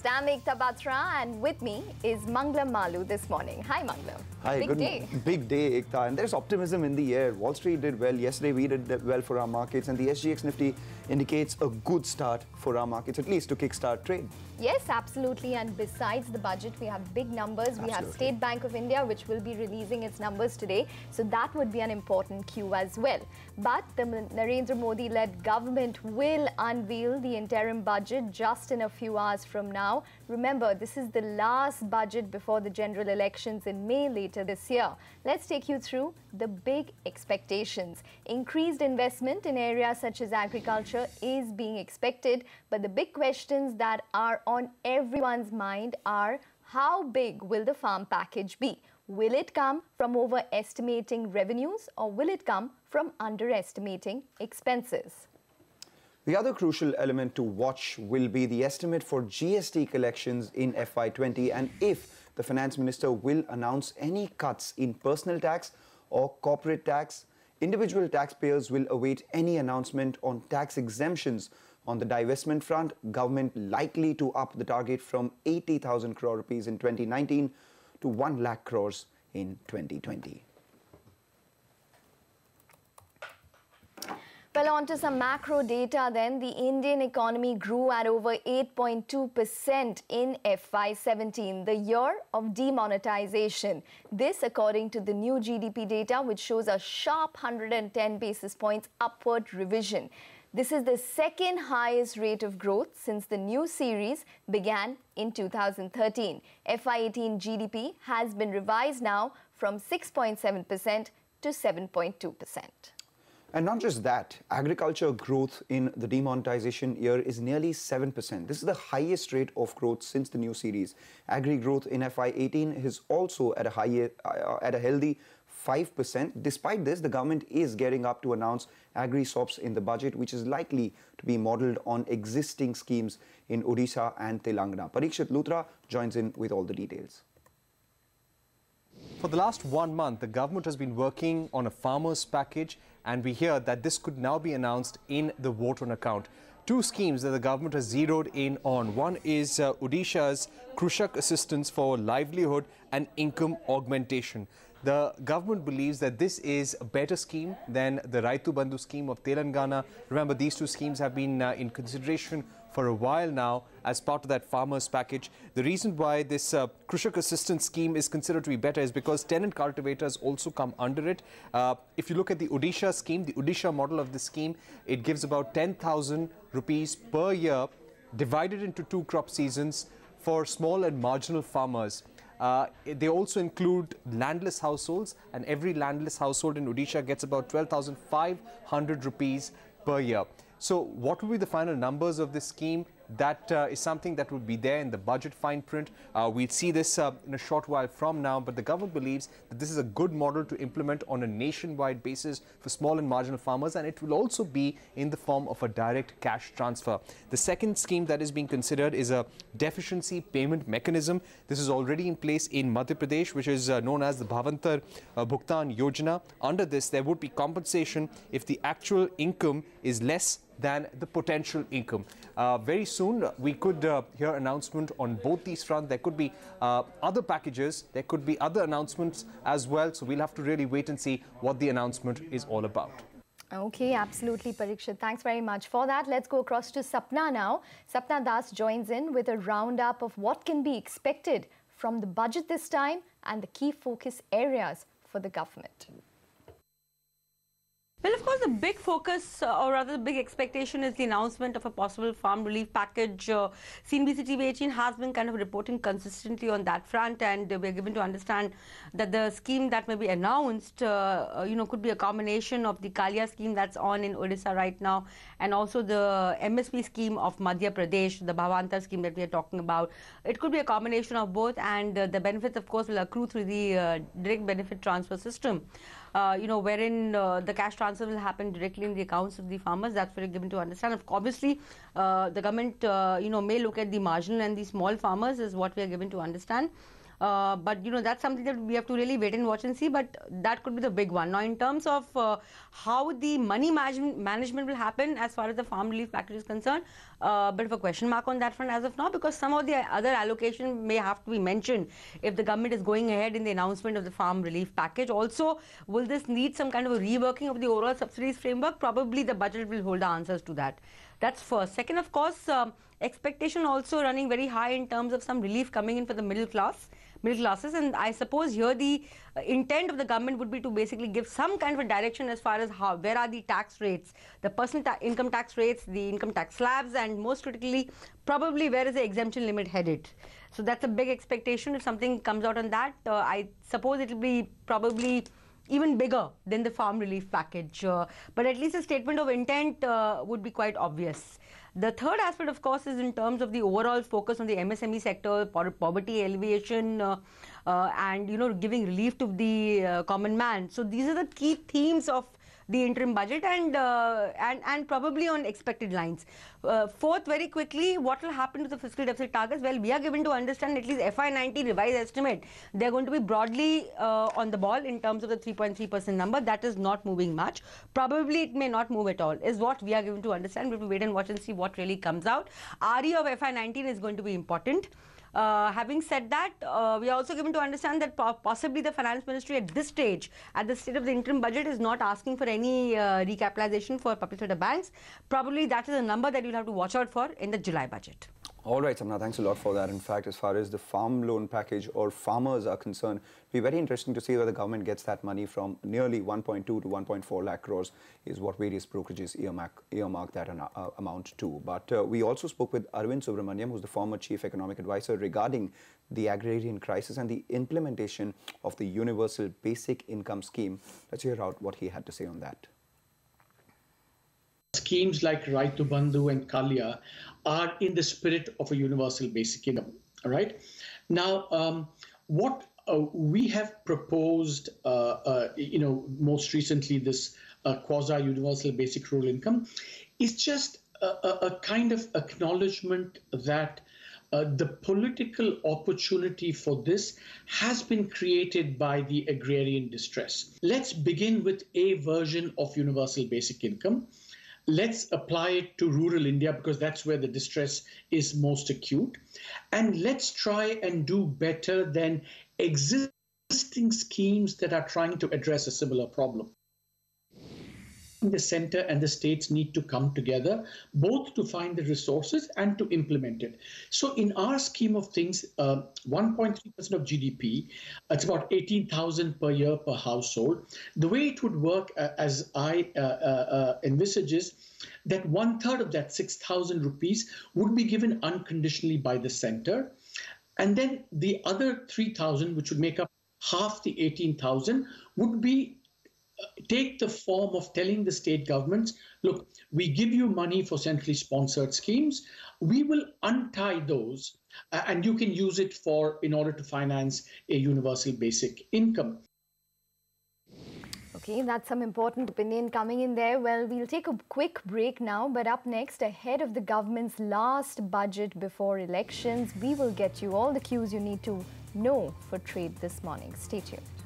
I'm Ekta Batra, and with me is Manglam Malu this morning. Hi, Manglam. Hi, Big day. Big day, Ekta. And there's optimism in the air. Wall Street did well. Yesterday, we did well for our markets, and the SGX Nifty indicates a good start for our markets, at least to kickstart trade. Yes, absolutely. And besides the budget, we have big numbers. Absolutely. We have State Bank of India, which will be releasing its numbers today. So that would be an important cue as well. But the Narendra Modi-led government will unveil the interim budget just in a few hours from now. Remember, this is the last budget before the general elections in May later this year. Let's take you through the big expectations. Increased investment in areas such as agriculture is being expected, but the big questions that are on everyone's mind are: how big will the farm package be? Will it come from overestimating revenues, or will it come from underestimating expenses? The other crucial element to watch will be the estimate for GST collections in FY20 and if the Finance Minister will announce any cuts in personal tax or corporate tax. Individual taxpayers will await any announcement on tax exemptions. On the divestment front, government likely to up the target from 80,000 crore rupees in 2019 to 1 lakh crores in 2020. Well, on to some macro data then. The Indian economy grew at over 8.2% in FY17, the year of demonetization. This according to the new GDP data, which shows a sharp 110 basis points upward revision. This is the second highest rate of growth since the new series began in 2013. FY18 GDP has been revised now from 6.7% to 7.2%. And not just that, agriculture growth in the demonetization year is nearly 7%. This is the highest rate of growth since the new series. Agri growth in FY18 is also at a healthy 5%. Despite this, the government is gearing up to announce agri-SOPs in the budget, which is likely to be modelled on existing schemes in Odisha and Telangana. Parikshit Luthra joins in with all the details. For the last 1 month, the government has been working on a farmers' package, and we hear that this could now be announced in the vote on account. Two schemes that the government has zeroed in on. One is Odisha's Krushak Assistance for Livelihood and Income Augmentation. The government believes that this is a better scheme than the Raitu Bandhu scheme of Telangana. Remember, these two schemes have been in consideration for a while now as part of that farmers package. The reason why this Krushak Assistance scheme is considered to be better is because tenant cultivators also come under it. If you look at the Odisha scheme, the Odisha model of the scheme, it gives about 10,000 rupees per year divided into 2 crop seasons for small and marginal farmers. They also include landless households, and every landless household in Odisha gets about 12,500 rupees per year. So what will be the final numbers of this scheme? That is something that will be there in the budget fine print. We'll see this in a short while from now, but the government believes that this is a good model to implement on a nationwide basis for small and marginal farmers, and it will also be in the form of a direct cash transfer. The second scheme that is being considered is a deficiency payment mechanism. This is already in place in Madhya Pradesh, which is known as the Bhavantar Bhugtan Yojana. Under this, there would be compensation if the actual income is less than the potential income. Very soon, we could hear announcement on both these fronts. There could be other packages. There could be other announcements as well. So we'll have to really wait and see what the announcement is all about. Okay, absolutely, Parikshit. Thanks very much for that. Let's go across to Sapna now. Sapna Das joins in with a roundup of what can be expected from the budget this time and the key focus areas for the government. Well, of course, the big focus, or rather the big expectation, is the announcement of a possible farm relief package. CNBC TV 18 has been kind of reporting consistently on that front, and we're given to understand that the scheme that may be announced, could be a combination of the Kalia scheme that's on in Odisha right now, and also the MSP scheme of Madhya Pradesh, the Bhavantar scheme that we are talking about. It could be a combination of both, and the benefits, of course, will accrue through the direct benefit transfer system. Wherein the cash transfer will happen directly in the accounts of the farmers. That's what we're given to understand. Obviously, the government, may look at the marginal and the small farmers is what we are given to understand. But that's something that we have to really wait and watch and see. But that could be the big one. Now, in terms of how the money management will happen as far as the farm relief package is concerned, a bit of a question mark on that front as of now, because some of the other allocation may have to be mentioned if the government is going ahead in the announcement of the farm relief package. Also, will this need some kind of a reworking of the overall subsidies framework? Probably the budget will hold the answers to that. That's first. Second, of course, expectation also running very high in terms of some relief coming in for the middle classes, and I suppose here the intent of the government would be to basically give some kind of a direction as far as where are the tax rates, the personal income tax rates, the income tax slabs, and most critically probably where is the exemption limit headed. So that's a big expectation. If something comes out on that, I suppose it will be probably even bigger than the farm relief package, but at least a statement of intent would be quite obvious. The third aspect, of course, is in terms of the overall focus on the MSME sector, poverty alleviation, and giving relief to the common man. So these are the key themes of the interim budget, and probably on expected lines. Fourth, very quickly, what will happen to the fiscal deficit targets? Well, we are given to understand at least FY19 revised estimate. They're going to be broadly on the ball in terms of the 3.3% number. That is not moving much. Probably it may not move at all, is what we are given to understand. We have to wait and watch and see what really comes out. RE of FY19 is going to be important. Having said that, we are also given to understand that possibly the finance ministry at this stage, at the state of the interim budget, is not asking for any recapitalization for public sector banks. Probably that is a number that you'll have to watch out for in the July budget. All right, Samna, thanks a lot for that. In fact, as far as the farm loan package or farmers are concerned, it'll be very interesting to see where the government gets that money from. Nearly 1.2 to 1.4 lakh crores is what various brokerages earmark that amount to. But we also spoke with Arvind Subramaniam, who's the former chief economic advisor, regarding the agrarian crisis and the implementation of the universal basic income scheme. Let's hear out what he had to say on that. Schemes like Raitu Bandhu and Kalya are in the spirit of a universal basic income. All right. Now, what we have proposed, most recently, this quasi-universal basic rural income, is just a kind of acknowledgement that the political opportunity for this has been created by the agrarian distress. Let's begin with a version of universal basic income. Let's apply it to rural India because that's where the distress is most acute. And let's try and do better than existing schemes that are trying to address a similar problem. The center and the states need to come together, both to find the resources and to implement it. So in our scheme of things, 1.3% of GDP, it's about 18,000 per year per household. The way it would work, as I envisage, is that 1/3 of that 6,000 rupees would be given unconditionally by the center. And then the other 3,000, which would make up half the 18,000, would be take the form of telling the state governments, look, we give you money for centrally sponsored schemes. We will untie those and you can use it in order to finance a universal basic income. Okay, that's some important opinion coming in there. Well, we'll take a quick break now, but up next, ahead of the government's last budget before elections, we will get you all the cues you need to know for trade this morning. Stay tuned.